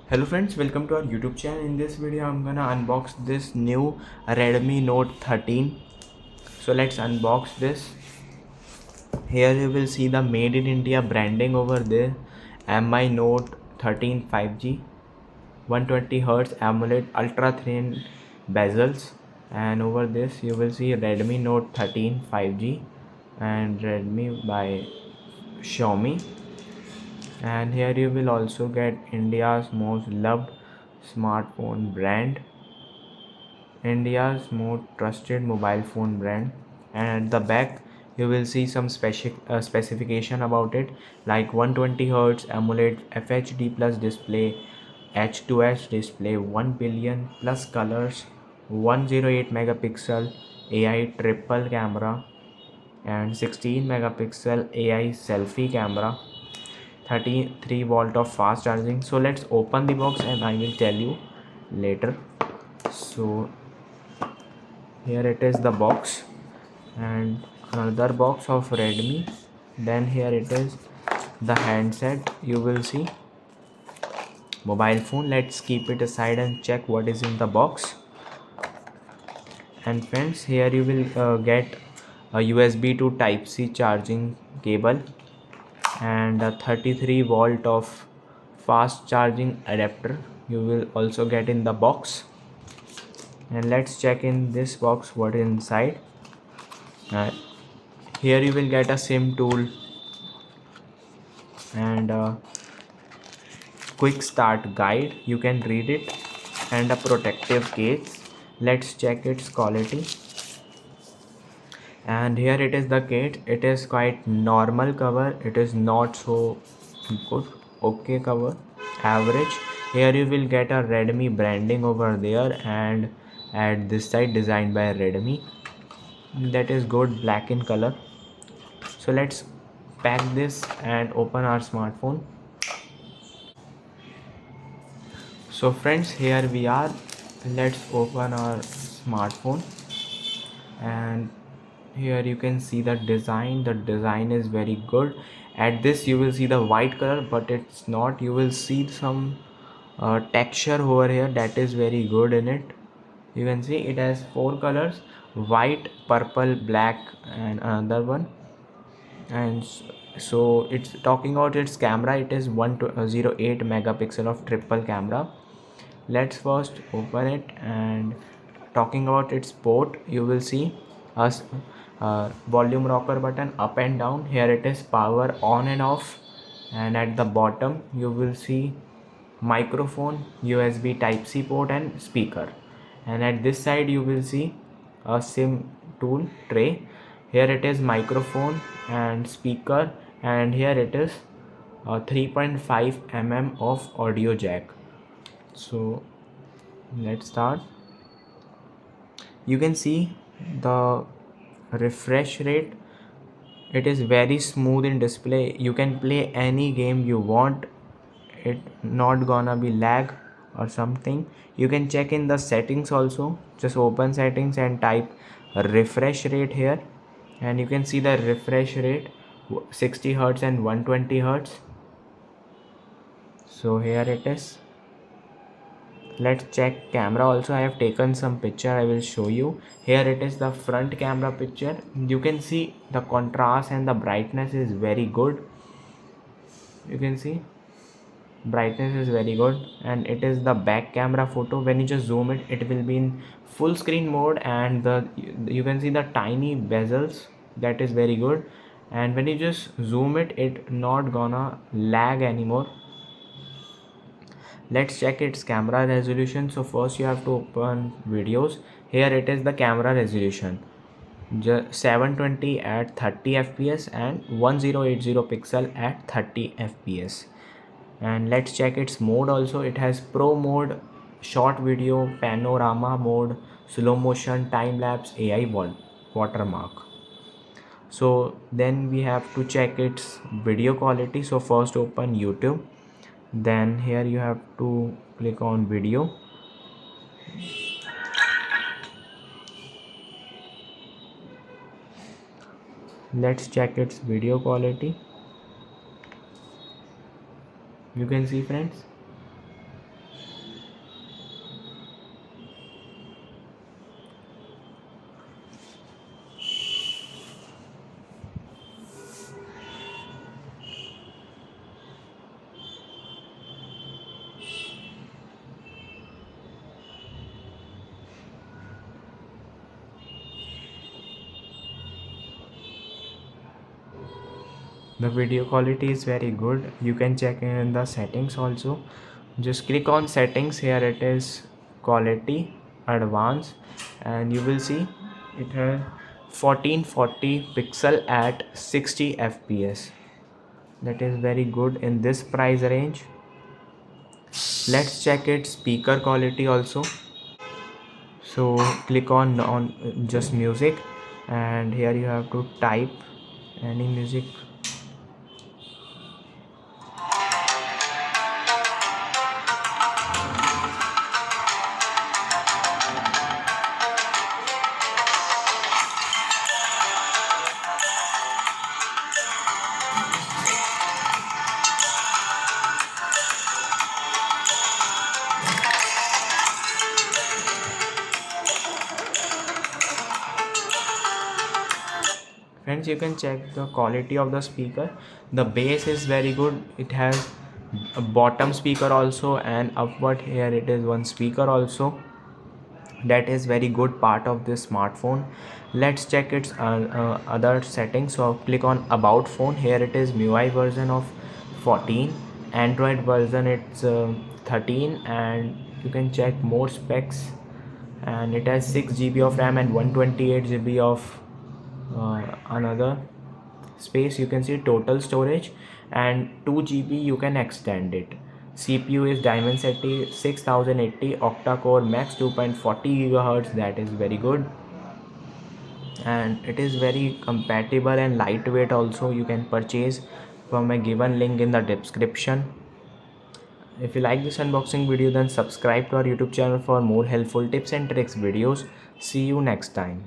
Hello friends, welcome to our YouTube channel. In this video I'm gonna unbox this new Redmi Note 13. So let's unbox this. Here you will see the made in India branding over there. Mi Note 13 5G, 120Hz AMOLED ultra thin bezels, and over this you will see Redmi Note 13 5G and Redmi by Xiaomi. And here you will also get India's most loved smartphone brand, India's most trusted mobile phone brand. And at the back you will see some specification about it, like 120Hz AMOLED FHD plus display, H2S display, 1 billion plus colors, 108 megapixel AI triple camera, and 16 megapixel AI selfie camera, 33 volt of fast charging. So let's open the box and I will tell you later. So here it is, the box, and another box of Redmi. Then here it is, the handset. You will see mobile phone. Let's keep it aside and check what is in the box. And friends, here you will get a USB to Type C charging cable and a 33 volt of fast charging adapter you will also get in the box. And let's check in this box what is inside. uh, Here you will get a SIM tool and a quick start guide, you can read it, and a protective case. Let's check its quality. And here it is, the kit. It is quite normal cover, it is not so good, okay cover, average. Here you will get a Redmi branding over there, and at this side designed by Redmi, that is good, black in color. So let's pack this and open our smartphone. So friends, here we are. Let's open our smartphone, and here you can see the design is very good. At this you will see the white color, but it's not. You will see some texture over here that is very good in it. You can see it has four colors: white, purple, black, and another one. And so it's talking about its camera. It is 108 megapixel of triple camera. Let's first open it. And talking about its port, you will see a volume rocker button up and down. Here it is, power on and off. And at the bottom you will see microphone, USB type C port, and speaker. And at this side you will see a SIM tool tray. Here it is, microphone and speaker, and here it is 3.5 of audio jack. So let's start. You can see the refresh rate, it is very smooth in display. You can play any game you want, it not gonna be lag or something. You can check in the settings also. Just open settings and type refresh rate here, and you can see the refresh rate 60 hertz and 120 hertz. So here it is. Let's check camera also. I have taken some picture, I will show you. Here it is, the front camera picture. You can see the contrast and the brightness is very good. You can see brightness is very good. And it is the back camera photo. When you just zoom it, it will be in full screen mode, and you can see the tiny bezels, that is very good. And when you just zoom it, it not gonna lag anymore. Let's check its camera resolution. So first you have to open videos. Here it is, the camera resolution, 720 at 30 fps and 1080 pixel at 30 fps. And let's check its mode also. It has pro mode, short video, panorama mode, slow motion, time lapse, AI watermark. So then we have to check its video quality. So first open YouTube, then here you have to click on video. Let's check its video quality. You can see friends, The video quality is very good. You can check in the settings also. Just click on settings. Here it is quality advanced, and you will see it has 1440 pixel at 60 fps. That is very good in this price range. Let's check its speaker quality also. So click on just music, and here you have to type any music. Friends, you can check the quality of the speaker. The bass is very good. It has a bottom speaker also, and upward here it is one speaker also. That is very good part of this smartphone. Let's check its other settings. So click on about phone. Here it is MIUI version of 14, Android version it's 13, and you can check more specs. And it has 6 GB of RAM and 128 GB of another space. You can see total storage, and 2 GB you can extend it. CPU is Dimensity 6080 octa-core max 2.40 GHz. That is very good, and it is very compatible and lightweight also. You can purchase from a given link in the description. If you like this unboxing video, then subscribe to our YouTube channel for more helpful tips and tricks videos. See you next time.